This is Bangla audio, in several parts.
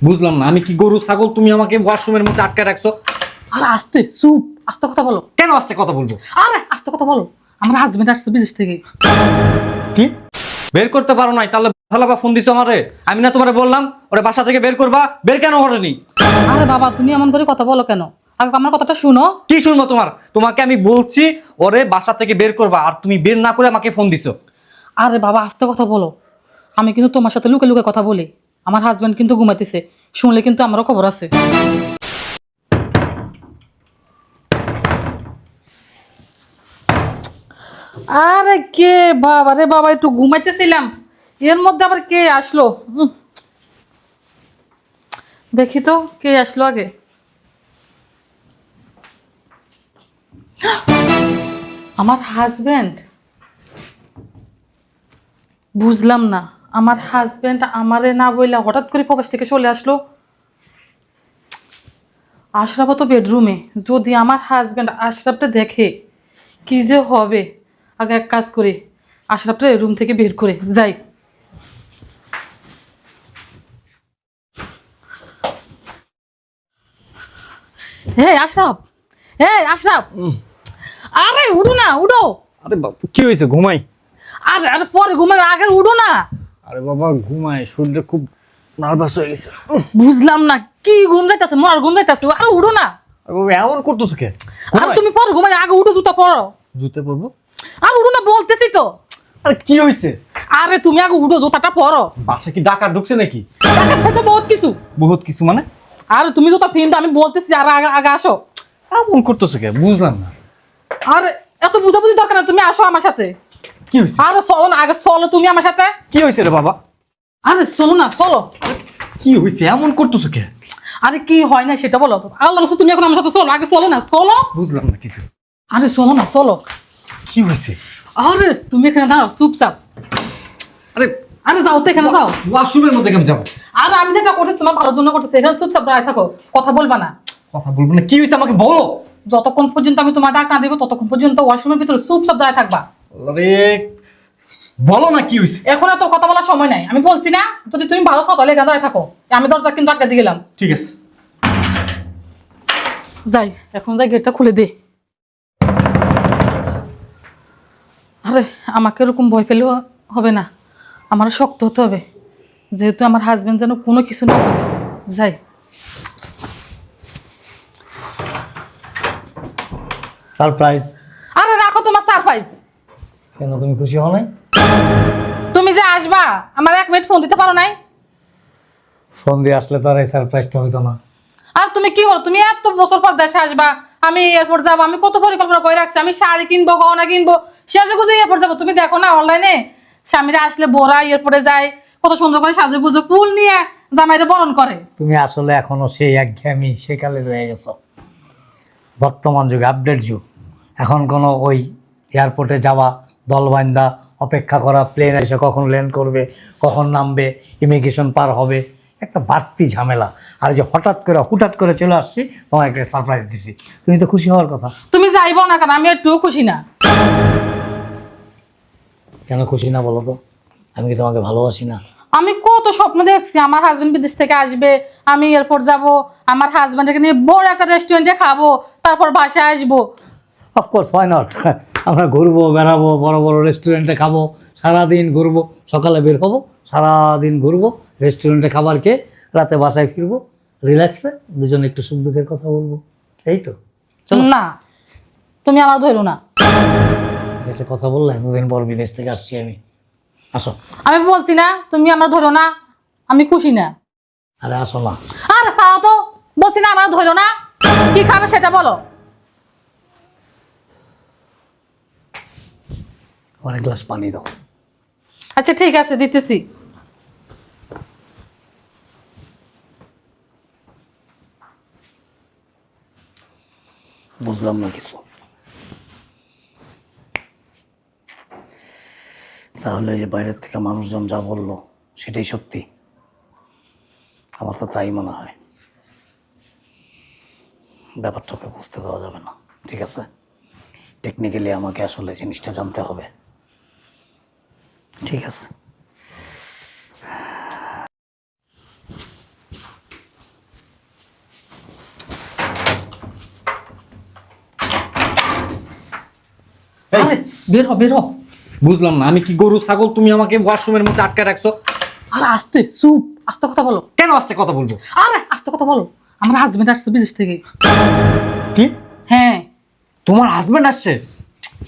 বুঝলাম না, আমি কি গরু ছাগল? তুমি আমাকে ওয়াশরুমের মধ্যে আটকে রাখছো। আরে আস্তে চুপ, আস্তে কথা বলো। কেন আস্তে কথা বলবো? আরে আস্তে কথা বলো, আমার হাজবেন্ড আসছে বিদেশ থেকে। কি বের করতে পারো নাই? তাহলে ভালোবা ফোন দিছো আমারে? আমি না তোমারে বললাম ওরে বাসা থেকে বের করবা, বের কেন করেনি? আরে বাবা তুমি এমন করে কথা বলো কেন? আগে আমার কথাটা শুনো। কি শুনবো তোমার? তোমাকে আমি বলছি ওরে বাসা থেকে বের করবা, আর তুমি বের না করে আমাকে ফোন দিছো। আরে বাবা আস্তে কথা বলো, আমি কিন্তু তোমার সাথে লুকে লুকে কথা বলি। আমার হাজবেন্ড কিন্তু ঘুমাইতেছে, শুনলে কিন্তু আমারও খবর আছে। আরে কে বাবা রে বাবা, একটু ঘুমাইতেছিলাম, এর মধ্যে আবার কে আসলো? দেখি তো কে আসলো আগে। আমার হাজবেন্ড। বুঝলাম না, আমার হাজবেন্ড আমারে না বইলা হঠাৎ করে প্রবাস থেকে চলে আসলো। আশরাফ তো বেডরুমে, যদি আমার হাজবেন্ড আশরাফটা দেখে কি যে হবে। আগে এক কাজ করি, আশরাফটা রুম থেকে বের করে যাই। হে আশরাফ, হে আশরাফ, আরে উঠো না, উঠো। আরে বাবা কি হয়েছে? ঘুমাই। আরে আরে পরে ঘুমাবে, আগে উঠো না। আরে বাবা ঘুমাই, শরীরটা খুব নার্ভাস হয়ে গেছে। বুঝলাম না কি ঘুম যাইতেছে, মর ঘুম যাইতেছে, আরে উঠো না। আরে বাবা এমন করতেছো কে? আর তুমি পরে ঘুমাই, আগে উঠো, জুতা পরো। জুতে পরবো? আর উঠো না বলতেছি তো। আরে কি হয়েছে? আরে তুমি আগে উঠো, জুতাটা পরো। বাসা কি ডাকাত ঢুকছে নাকি? টাকার সাথে বহুত কিছু। বহুত কিছু মানে? আরে তুমি জুতা ফিন, আমি বলতেছি আর আগে আগে আসো। এমন করতেছো কে? বুঝলাম না। আরে এত বুঝাবুঝি দরকার না, তুমি আসো আমার সাথে। কি হয়েছে? আরে চলো না, আগে চলো তুমি আমার সাথে। কি হয়েছে রে বাবা? আরে চলো না, চলো। কি হয়েছে? এমন করতেছো কে? আরে কি হয় না সেটা বলো তো। আল্লাহ রাসূল তুমি এখন আমার সাথে চলো, আগে চলো না, চলো। বুঝলাম না কিছু। আরে চলো না, চলো। কি হয়েছে? আরে তুমি এখানে দাঁড়াও চুপচাপ। আরে আরে যাও তো, এখানে যাও। ওয়াশরুমের মধ্যে কেন যাবো? আর আমি যেটা করতেছি তোমার ভালোর জন্য করতেছি, এখানে চুপচাপ দাঁড়ায় থাকো, কথা বলবা না। কথা বলবো না? কি হয়েছে আমাকে বলো। যতক্ষণ পর্যন্ত আমি তোমার ডাক না দেবো ততক্ষণ পর্যন্ত ওয়াশরুমের ভিতরে চুপচাপ দাঁড়ায় থাকবা। আরে বলো না কি হয়েছে। এখন এত কথা বলার সময় নাই, আমি বলছি না, যদি তুমি ভালো চাও তাহলে এখানে দাঁড়ায় থাকো। আমি দরজা কিন্তু আটকে দিয়ে গেলাম। ঠিক আছে। যাই, এখন যাই গেটটা খুলে দে। আরে আমাকে এরকম ভয় পেলেও হবে না, আমার শক্ত হতে হবে, যেহেতু আমার হাজবেন্ড যেন কোনো কিছু না বুঝে। যাই। সারপ্রাইজ। আরে রাখো তোমার সারপ্রাইজ। কেন তুমি খুশি হও নাই? তুমি যে আসবা আমার 1 মিনিট ফোন দিতে পারো নাই? ফোন দিয়ে আসলে তো আর এই সারপ্রাইজটা হইতো না। আর তুমি কি বলো, তুমি এত বছর পর দেশে আসবা, আমি এয়ারপোর্ট যাবো, আমি কত পরিকল্পনা করে রাখছি, আমি শাড়ি কিনবো, গহনা কিনবো, সাজে গুজে এয়ারপোর্ট যাবো। তুমি দেখো না অনলাইনে স্বামীরা আসলে বোরা এয়ারপোর্টে যায়, কত সুন্দর করে সাজে গুজে ফুল নিয়ে জামাইরে বরণ করে। তুমি আসলে এখনো সেই একঘেয়েমি সেকালে রয়ে গেছো। বর্তমান যুগ, আপডেট যুগ। এখন কোনো ওই এয়ারপোর্টে যাওয়া, দলবান্ধা অপেক্ষা করা, প্লেন এসে কখন ল্যান্ড করবে, কখন নামবে, ইমিগ্রেশন পার হবে, একটা বাড়তি ঝামেলা। আর যে হুটাৎ করে চলে আসছি, তোমার একটা সারপ্রাইজ দিছি, তুমি তো খুশি হওয়ার কথা। তুমি যাইবো না কেন? আমি একটুও খুশি না। কেন খুশি না বলো তো? আমি কি তোমাকে ভালোবাসি না? আমি কত স্বপ্ন দেখছি আমার হাজবেন্ড বিদেশ থেকে আসবে, আমি এয়ারপোর্ট যাব, আমার হাজবেন্ডকে নিয়ে বড় একটা রেস্টুরেন্টে খাবো, তারপর বাসায় আসবো। Of course, why not. আমরা ঘুরবো, বেড়াবো, বড় বড় রেস্টুরেন্টে খাবো, সারাদিন ঘুরবো, সকালে বের হবো, সারাদিন ঘুরবো, রেস্টুরেন্টে খাবার খেয়ে রাতে বাসায় ফিরবো, রিল্যাক্সে দুজনে একটু সুখ দুঃখের কথা বলবো, এই তো। চলো। না, তুমি আমার ধরো না। একটা কথা বললে, এতদিন পর বিদেশ থেকে আসছি আমি। আসো। আমি বলছি না তুমি আমার ধরো না, আমি খুশি না। আরে আসো না। আরে সারা তো, বলছি না আমার ধরো না। কি খাবে সেটা বলো। আমার এক গ্লাস পানি দাও। আচ্ছা ঠিক আছে, দিতেছি। বুঝলাম না কিছু। তাহলে যে বাইরের থেকে মানুষজন যা বললো সেটাই সত্যি? আমার তো তাই মনে হয়। ব্যাপারটাকে বুঝতে দেওয়া যাবে না, ঠিক আছে? টেকনিক্যালি আমাকে আসলে জিনিসটা জানতে হবে, ঠিক আছে? এই, আরে বের হ বের হ। বুঝলাম না, আমি কি গরু ছাগল তুমি আমাকে ওয়াশরুমের মধ্যে আটকে রাখছো? আরে আস্তে চুপ, আস্তে কথা বলো। কেন আস্তে কথা বলবো? আরে আস্তে কথা বলো। আমার হাজবেন্ড আসছে বিদেশ থেকে। কি? হ্যাঁ তোমার হাজবেন্ড আসছে?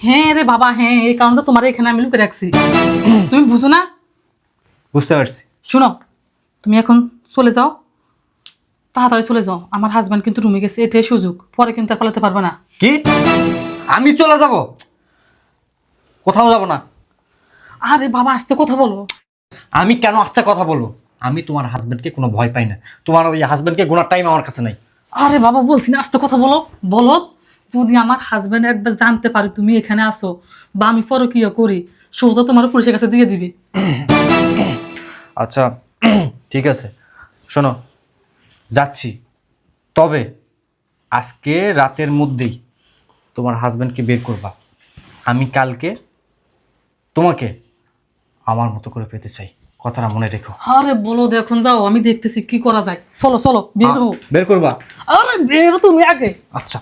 হ্যাঁ রে বাবা, হ্যাঁ, এই কারণে তো তোমার এখানে আমি লুকে রাখছি। তুমি বুঝো না? বুঝতে পারছি। শোনো, তুমি এখন চলে যাও, তাড়াতাড়ি চলে যাও। আমার হাজবেন্ড কিন্তু রুমে গেছে, এটাই সুযোগ, পরে কিন্তু আর পালাতে পারবে না। কি? আমি চলে যাব? কোথাও যাব না। আরে বাবা আস্তে কথা বলো। আমি কেন আস্তে কথা বলবো? আমি তোমার হাজবেন্ডকে কোনো ভয় পাই না। তোমার ওই হাজবেন্ডকে গোনার টাইম আমার কাছে নাই। আরে বাবা বলছি না আস্তে কথা বলো। বলো, যদি আমার হাজবেন্ড একবার জানতে পারে তুমি এখানে আসো বা আমি পরকীয়া করি, সোজা তোমার পুলিশের কাছে দিয়ে দিবে। আচ্ছা ঠিক আছে, শোনো, যাচ্ছি, তবে আজকে রাতের মধ্যেই তোমার হাজবেন্ডকে বের করবা। আমি কালকে তোমাকে আমার মতো করে পেতে চাই, কথাটা মনে রেখো। আরে বলো, এখন যাও, আমি দেখতেছি কি করা যায়। চলো চলো বের হবো। বের করবা? আরে বের তুমি আগে। আচ্ছা।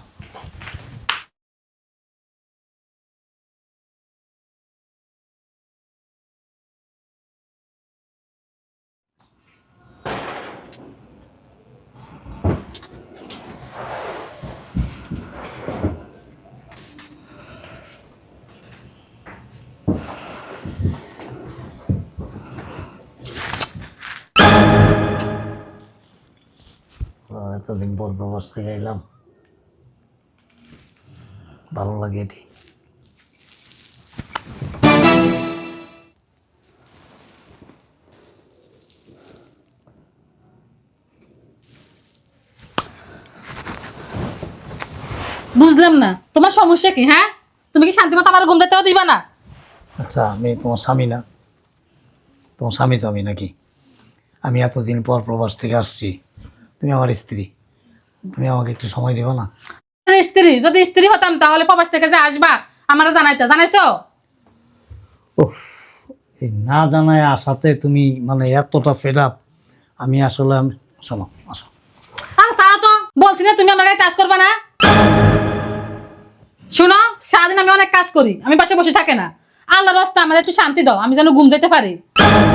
এতদিন পর প্রবাস থেকে এলাম, ভালো লাগে এটি। বুঝলাম না তোমার সমস্যা কি? হ্যাঁ, তুমি কি শান্তি মতো আমার ঘুম দিতেও দিবা না? আচ্ছা, আমি তোমার স্বামী না? তোমার স্বামী তো আমি নাকি? আমি এতদিন পর প্রবাস থেকে আসছি, তুমি আমার স্ত্রী, তুমি আমাকে একটু সময় দেবে না? স্ত্রী যদি স্ত্রী হতাম তাহলে প্রবাস থেকে যে আসবা আমার জানাইছো? উফ, এই না জানায় আসাতে তুমি মানে এতটা ফেড আপ। আমি আসলে শোনো, আসো। আর সারা তো বলছি না তুমি আমার গায়ে কাজ করবে না। শুনো, সারাদিন আমি অনেক কাজ করি, আমি পাশে বসে থাকে না। আল্লাহ রাস্তা আমার একটু শান্তি দাও, আমি যেন ঘুম যেতে পারি,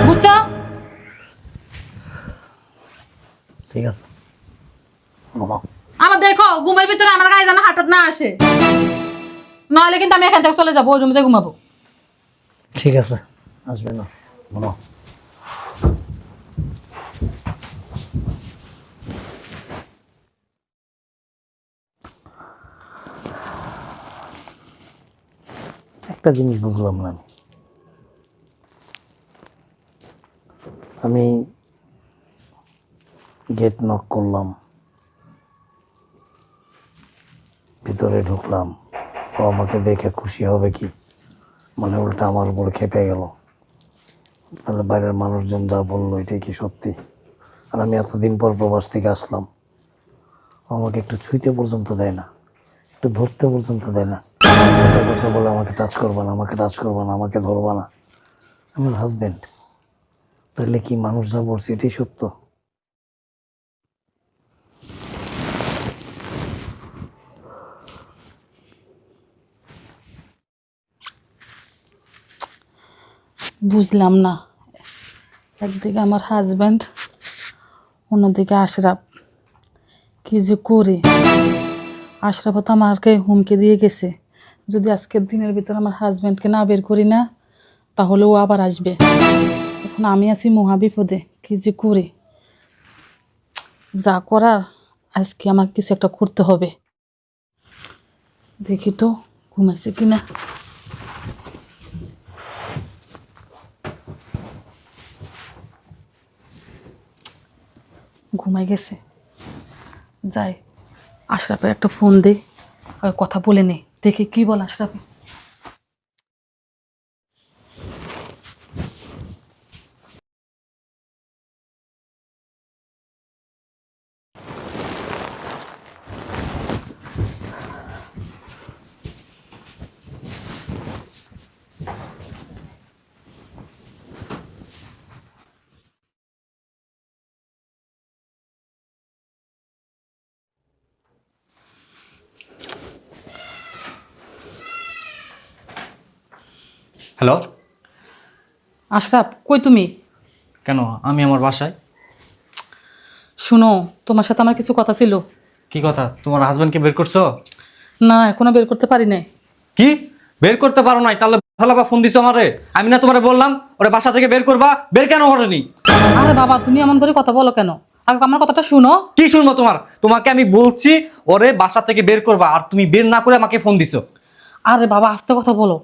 বুঝছো? ঠিক আছে, ঘুমাও। আমার দেখো ঘুমের ভিতরে আমার গায়ে যেন হঠাৎ না আসে, নাহলে কিন্তু আমি এখান থেকে চলে যাবো, ওই রুমে যেয়ে ঘুমাবো। ঠিক আছে, আসবে না, ঘুমাও। একটা জিনিস বুঝলাম না আমি গেট নক করলাম, ভিতরে ঢুকলাম, ও আমাকে দেখে খুশি হবে কি, মানে উল্টা আমার উপর খেপে গেল। তাহলে বাইরের মানুষজন যা বললো এটাই কি সত্যি? আর আমি এতদিন পর প্রবাস থেকে আসলাম, ও আমাকে একটু ছুঁইতে পর্যন্ত দেয় না, একটু ধরতে পর্যন্ত দেয় না। কথায় কথা বলে আমাকে টাচ করবা না, আমাকে টাচ করবা না, আমাকে ধরবা না। আমার হাজবেন্ড, তাহলে কি মানুষ যা বলছে এটাই সত্য? বুঝলাম না, একদিকে আমার হাজব্যান্ড, অন্যদিকে আশরাফ, কি যে করি। আশরাফ তো আমাকে হুমকি দিয়ে গেছে, যদি আজকের দিনের ভিতর আমার হাজব্যান্ডকে না বের করি না তাহলে ও আবার আসবে। এখন আমি আছি মহা বিপদে, কি যে করি। যা করার আজকে আমাকে কিছু একটা করতে হবে। দেখি তো ঘুমাচ্ছে কিনা। ঘুমাই গেছে, যাই আশরাফের একটা ফোন দে, আর কথা বলে নে, দেখি কি বল আশরাফে। হ্যালো, আশরাফ কই তুমি? কেন? আমি আমার বাসায়। শুনো, তোমার সাথে আমার কিছু কথা ছিল। কি কথা? তোমার হাজবেন্ডকে বের করছো? না, এখনো বের করতে পারি নাই। কি বের করতে পারো নাই? তাহলে ভালো বা ফোন দিছো আমারে? আমি না তোমারে বললাম ওরে বাসা থেকে বের করবা, বের কেন করেনি? আরে বাবা, তুমি এমন করে কথা বলো কেন? আগে আমার কথাটা শুনো। কি শুনবো তোমার? তোমাকে আমি বলছি ওরে বাসা থেকে বের করবা, আর তুমি বের না করে আমাকে ফোন দিছো। আরে বাবা, আস্তে কথা বলো।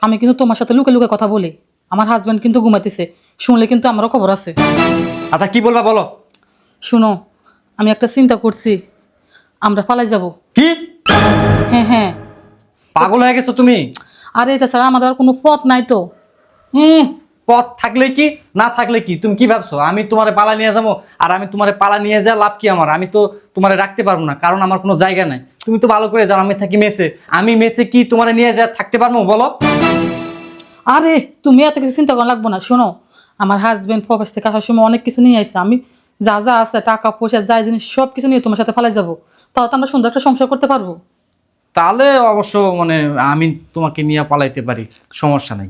আমি কিন্তু তোমার সাথে লুকে লুকে কথা বলি। আমার হাজব্যান্ড কিন্তু ঘুমাইতেছে, শুনলে কিন্তু আমারও খবর আছে। আচ্ছা কি বলবা বলো। শুনো, আমি একটা চিন্তা করছি, আমরা পালাই যাব। কি হ্যাঁ হ্যাঁ। পাগল হয়ে গেছো তুমি? আরে এটা ছাড়া আমাদের আর কোনো পথ নাই তো। পথ থাকলে কি না থাকলে কি, তুমি কি ভাবছো আমি তোমারে পালা নিয়ে যাবো? আর আমি তোমারে পালা নিয়ে যা লাভ কি আমার? আমি তো তোমারে রাখতে পারবো না, কারণ আমার কোনো জায়গা নাই। তুমি তো ভালো করে জানো আমি থাকি মেসে। আমি মেসে কি তোমারে নিয়ে যা থাকতে পারবো বলো? আরে তুমি এত কিছু চিন্তা করা লাগবো না। শোনো, আমার হাজবেন্ড প্রবাস থেকে আসার সময় অনেক কিছু নিয়ে আসছে। আমি যা যা আছে, টাকা পয়সা যা জিনিস সব কিছু নিয়ে তোমার সাথে ফালাই যাবো। তাও তো আমরা সুন্দর একটা সংসার করতে পারবো। তাহলে অবশ্য মানে আমি তোমাকে নিয়ে পালাইতে পারি, সমস্যা নাই।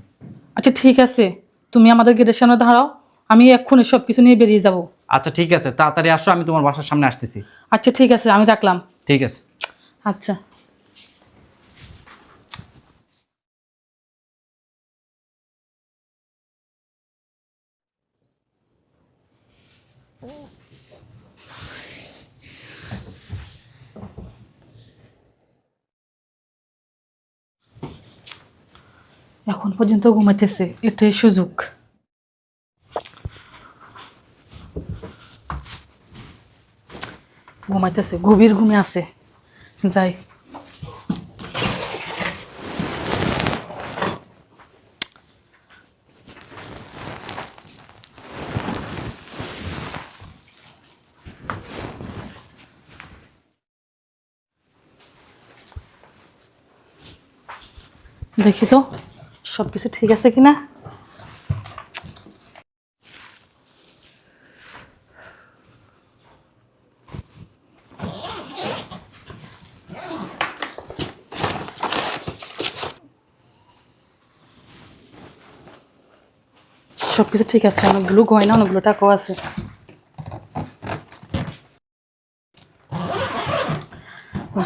আচ্ছা ঠিক আছে, তুমি আমাদের গেটের সামনে দাঁড়াও, আমি এক্ষুনি সব কিছু নিয়ে বেরিয়ে যাব। আচ্ছা ঠিক আছে, তাড়াতাড়ি আসো, আমি তোমার বাসার সামনে আসতেছি। আচ্ছা ঠিক আছে, আমি রাখলাম। ঠিক আছে। আচ্ছা। এখন পর্যন্ত ঘুমাইতেছে, এটাই সুযোগ। ঘুমাইতেছে, গভীর ঘুমে আছে। যাই। দেখি তো সব কিছু ঠিক আছে কিনা। সবকিছু ঠিক আছে, অনেকগুলো গয়না, অনেকগুলো টাকাও আছে।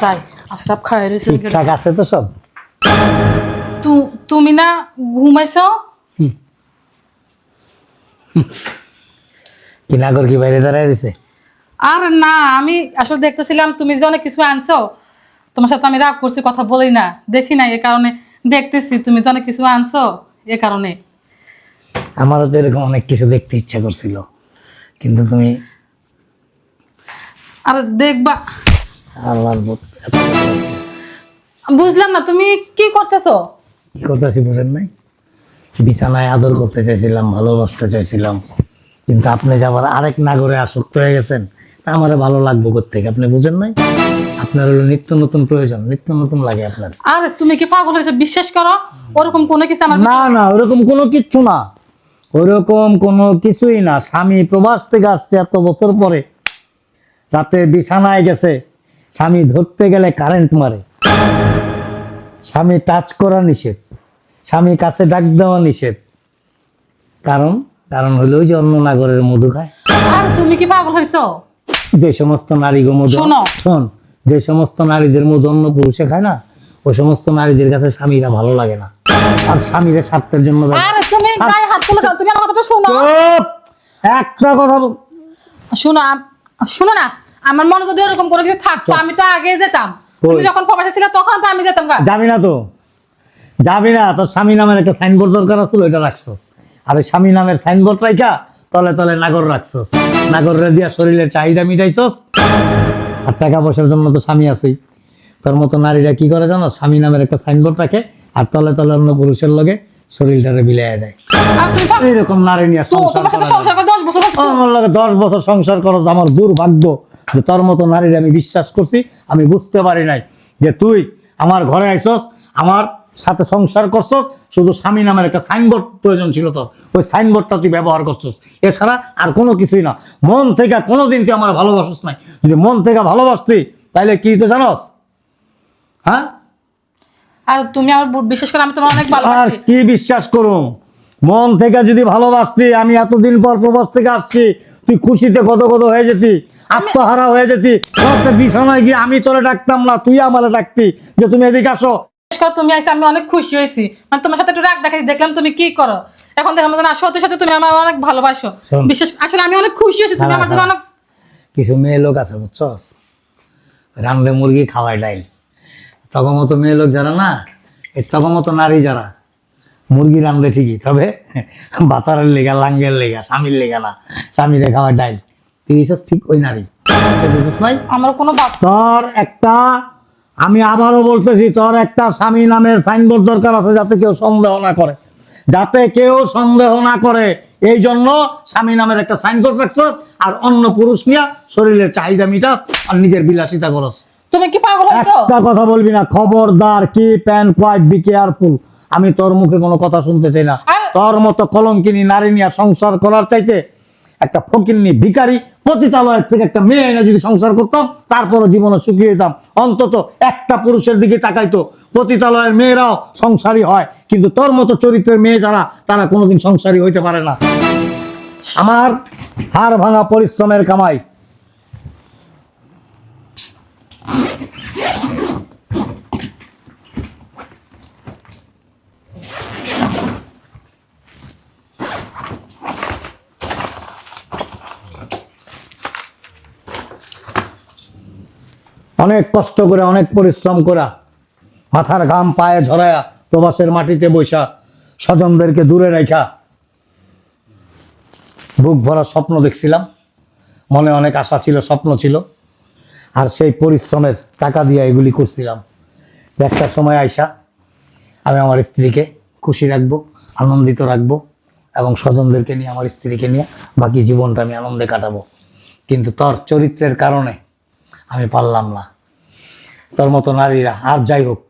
যাই, আশরাফ খাওয়াই রয়েছে। ঠিকঠাক আছে তো সব? তুমি না ঘুমাইছ? কি নাগর কি বাইরে দাঁড়ায় রয়েছে? আর না, আমি আসলে দেখতেছিলাম তুমি যে অনেক কিছু আনছো। তোমার সাথে আমি রাগ করছি, কথা বলি না, দেখি না, এ কারণে দেখতেছি তুমি যে অনেক কিছু আনছো, এ কারণে। আমারও তো এরকম অনেক কিছু দেখতে ইচ্ছা করছিল, কিন্তু তুমি আর দেখবা। আল্লাহর বুঝলাম না তুমি কি করতেছো। কি করতেছি বুঝেন নাই? বিছানায় আদর করতে চাইছিলাম, ভালোবাসতে চাইছিলাম, কিন্তু আপনি যে আবার আরেক নাগরে আসক্ত হয়ে গেছেন, তা আমার ভালো লাগবো কোত্থেকে? আপনি বুঝেন নাই? আপনার হলো নিত্য নতুন প্রয়োজন, নিত্য নতুন লাগে আপনার। আর তুমি কি পাগল হয়েছো? বিশ্বাস করো, ওরকম কোনো কিছু আমার না না, ওরকম কোনো কিচ্ছু না, ওরকম কোনো কিছুই না। স্বামী প্রবাস থেকে আসছে এত বছর পরে, রাতে বিছানায় গেছে, স্বামী ধরতে গেলে কারেন্ট মারে, স্বামী টাচ করা নিষেধ, স্বামী কাছে ডাক দেওয়া নিষেধ। কারণ কারণ হলো ওই যে অন্য নাগরের মধু খায়। আর তুমি কি পাগল হয়েছো? যে সমস্ত নারী গো মধু, শোনো। শোন, যে সমস্ত নারীদের মধু অন্য পুরুষে খায় না, ওই সমস্ত নারীদের কাছে স্বামীরা ভালো লাগে না, আর স্বামীরা স্বার্থের জন্য আরে তুমি গায়ে হাত তুলো কেন? তুমি আমার কথাটা শোনো। চুপ! একটা কথা শোনো, শোনো না, আমার মনে যদি এরকম কোনো কিছু থাকতো আমি তো আগে যেতাম। তুমি যখন প্রবাসে ছিলে তখন তো আমি যেতাম গা। যাবি না তো, যাবি না। তোর স্বামী নামের একটা সাইনবোর্ড দরকার আছিল, ওইটা রাখছস। আর ওই স্বামী নামের সাইনবোর্ড রাখা তলে তলে নাগর রাখছস, নাগররে দিয়া শরীরের চাহিদা মিটাইছস। আর টাকা পয়সার জন্য তো স্বামী আছেই। তোর মতো নারীরা কি করে জানো? স্বামী নামের একটা সাইনবোর্ড রাখে আর তলে তলে অন্য পুরুষের লগে শরীরটারে বিলাইয়া দেয়। আর তুমি এইরকম নারী নিয়ে সংসার তোমার সাথে করা সংসার করে 10 বছর হচ্ছে। আমার লগে 10 বছর সংসার করো, আমার দুর্ভাগ্য যে তোর মতো নারীর আমি বিশ্বাস করছি। আমি বুঝতে পারি নাই যে তুই আমার ঘরে আইসস, আমার সাথে সংসার করছস, শুধু স্বামী নামের একটা সাইনবোর্ড প্রয়োজন ছিল তোর, ওই সাইনবোর্ডটা তুই ব্যবহার করছস, এছাড়া আর কোনো কিছুই না। মন থেকে কোনোদিন তুই আমার ভালোবাসস নাই। যদি মন থেকে ভালোবাসতি তাইলে কি তো জানস? হ্যাঁ, আর তুমি আমার বিশেষ করে আমি তোমার অনেক আর ভালোবাসি। কি বিশ্বাস করুম, মন থেকে যদি ভালোবাসতি, আমি এতদিন পর প্রবাস থেকে আসছি, তুই খুশিতে কত কত হয়ে যেতি, আত্মহারা হয়ে যেতি, তোর বিছানায় গিয়ে আমি তোরে ডাকতাম না, তুই আমারে ডাকতি যে তুমি এদিকে আসো। বিশেষ করে তুমি আইসা আমি অনেক খুশি হয়েছি, মানে তোমার সাথে একটু রাগ দেখাইছি, দেখলাম তুমি কি করো। এখন দেখলাম যে না, সত্যি সত্যি তুমি আমার অনেক ভালোবাসো। শোন। বিশেষ আসলে আমি অনেক খুশি হয়েছি, তুমি আমার জন্য অনেক। কিছু মেয়ে লোক আছে বুঝছস, রান্ধে মুরগি খাওয়াই ডাইল, তখন মতো মেয়ে লোক যারা না, এই তখন মতো নারী যারা মুরগি রান্ধে ঠিকই, তবে বাতারের লেগা, লাঙ্গের লেগা, স্বামীর লেগা না, স্বামীরে খাওয়াই ডাইল। তুই এসব ঠিক ওই নারী, বুঝছিস নাই? আমার কোনো বাপ তোর একটা, আমি আবারও বলতেছি, তোর একটা স্বামী নামের সাইনবোর্ড দরকার আছে, যাতে কেউ সন্দেহ না করে, যাতে কেউ সন্দেহ না করে। এই জন্য স্বামী নামের একটা সাইনবোর্ড রাখছস, আর অন্য পুরুষ নিয়া শরীরের চাহিদা মিটাস আর নিজের বিলাসিতা করস। তুমি কি পাগল হয়েছো? একটা কথা বলবি না, খবরদার, কি প্যান কোয়াইট, বি কেয়ারফুল। আমি তোর মুখে কোনো কথা শুনতে চাই না। আর- তোর মতো কলঙ্কিনী নারী নিয়ে সংসার করার চাইতে একটা ফকিন্নি ভিখারি পতিতালয়ের থেকে একটা মেয়ে এনে যদি সংসার করতাম, তারপরও জীবনে সুখী হতাম। অন্তত একটা পুরুষের দিকে তাকাইতো। পতিতালয়ের মেয়েরাও সংসারী হয়, কিন্তু তোর মতো চরিত্রের মেয়ে যারা, তারা কোনোদিন সংসারী হইতে পারে না। আমার হাড় ভাঙা পরিশ্রমের কামাই। অনেক কষ্ট করে, অনেক পরিশ্রম করা, মাথার ঘাম পায়ে ঝরায়া, প্রবাসের মাটিতে বৈশা, স্বজনদেরকে দূরে রেখা, বুক ভরা স্বপ্ন দেখছিলাম, মনে অনেক আশা ছিল, স্বপ্ন ছিল, আর সেই পরিশ্রমের টাকা দিয়ে এগুলি করছিলাম। একটা সময় আইসা আমি আমার স্ত্রীকে খুশি রাখবো, আনন্দিত রাখবো, এবং স্বজনদেরকে নিয়ে, আমার স্ত্রীকে নিয়ে বাকি জীবনটা আমি আনন্দে কাটাবো। কিন্তু তোর চরিত্রের কারণে আমি পারলাম না। তোর মতো নারীরা, আর যাই হোক,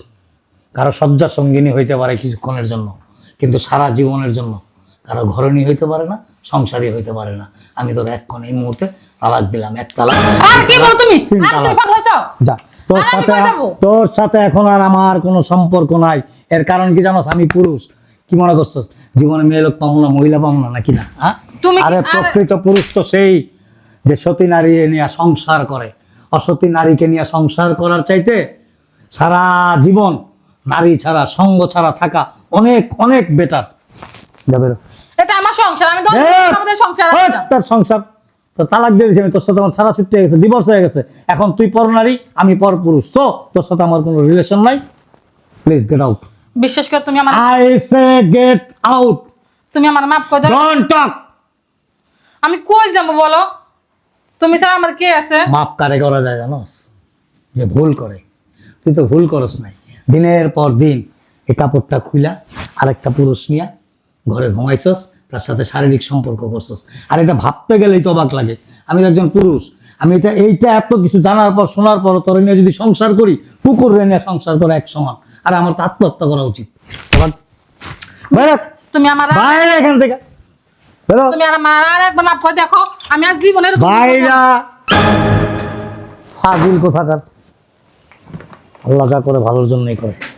কারো শয্যা সঙ্গিনী হইতে পারে কিছুক্ষণের জন্য, কিন্তু সারা জীবনের জন্য কারো ঘরণী হইতে পারে না, সংসারী হইতে পারে না। আমি তোর এক্ষণ এই মুহূর্তে তালাক দিলাম, এক তালাক। আর কি বলো তুমি? তিন আর তুমি তালাক। পাগল হয়েছো? যা, তোর আর আমি সাথে, কই যাবো? তোর সাথে এখন আর আমার কোনো সম্পর্ক নাই। এর কারণ কি জানোস? আমি পুরুষ। কি মনে করছস জীবনে মেয়ে লোক পাবো না, মহিলা পাবো না নাকি? না, হ্যাঁ? তুমি কি- আরে প্রকৃত পুরুষ তো সেই যে সতী নারী নিয়ে সংসার করে। অসতী নারীকে নিয়ে সংসার করার চাইতে সারা জীবন নারী ছাড়া, সঙ্গ ছাড়া থাকা অনেক অনেক বেটার। যাবে এটা আমার সংসার, আমি আমাদের সংসার আছে না। তার সংসার তো তালাক দিয়ে দিয়েছি আমি, তোর সাথে আমার ছাড়া ছুটি হয়ে গেছে, ডিভোর্স হয়ে গেছে। এখন তুই পর নারী, আমি পর পুরুষ, তো তোর সাথে আমার কোনো রিলেশন নাই। Please get out. বিশেষ করে তুমি আমার আই সে গেট আউট, তুমি আমার মাফ করে দাও। Don't talk. আমি কই যাবো বলো? তুমি ছাড়া আমার কে আছে? মাপ কারে করা যায় জানোস? যে ভুল করে। তুই তো ভুল করস নাই, দিনের পর দিন এই কাপড়টা খুইলা আরেকটা পুরুষ নিয়ে ঘরে ঘুমাইছস, তার সাথে শারীরিক সম্পর্ক করছস। আর এটা ভাবতে গেলেই তো অবাক লাগে। আমি একজন পুরুষ, আমি এইটা এত কিছু জানার পর, শোনার পর, তোর নিয়ে যদি সংসার করি, কুকুর নিয়ে সংসার করা এক সমান। আর আমার তো আত্মহত্যা করা উচিত। তুমি আমার বাইরে এখান থেকে বেরো, তুমি আমার আর একবার মাফ করে দেখো, আমি আর জীবনের বাইরা ফাজিল কোথাকার। আল্লাহ যা করে ভালোর জন্যই করে।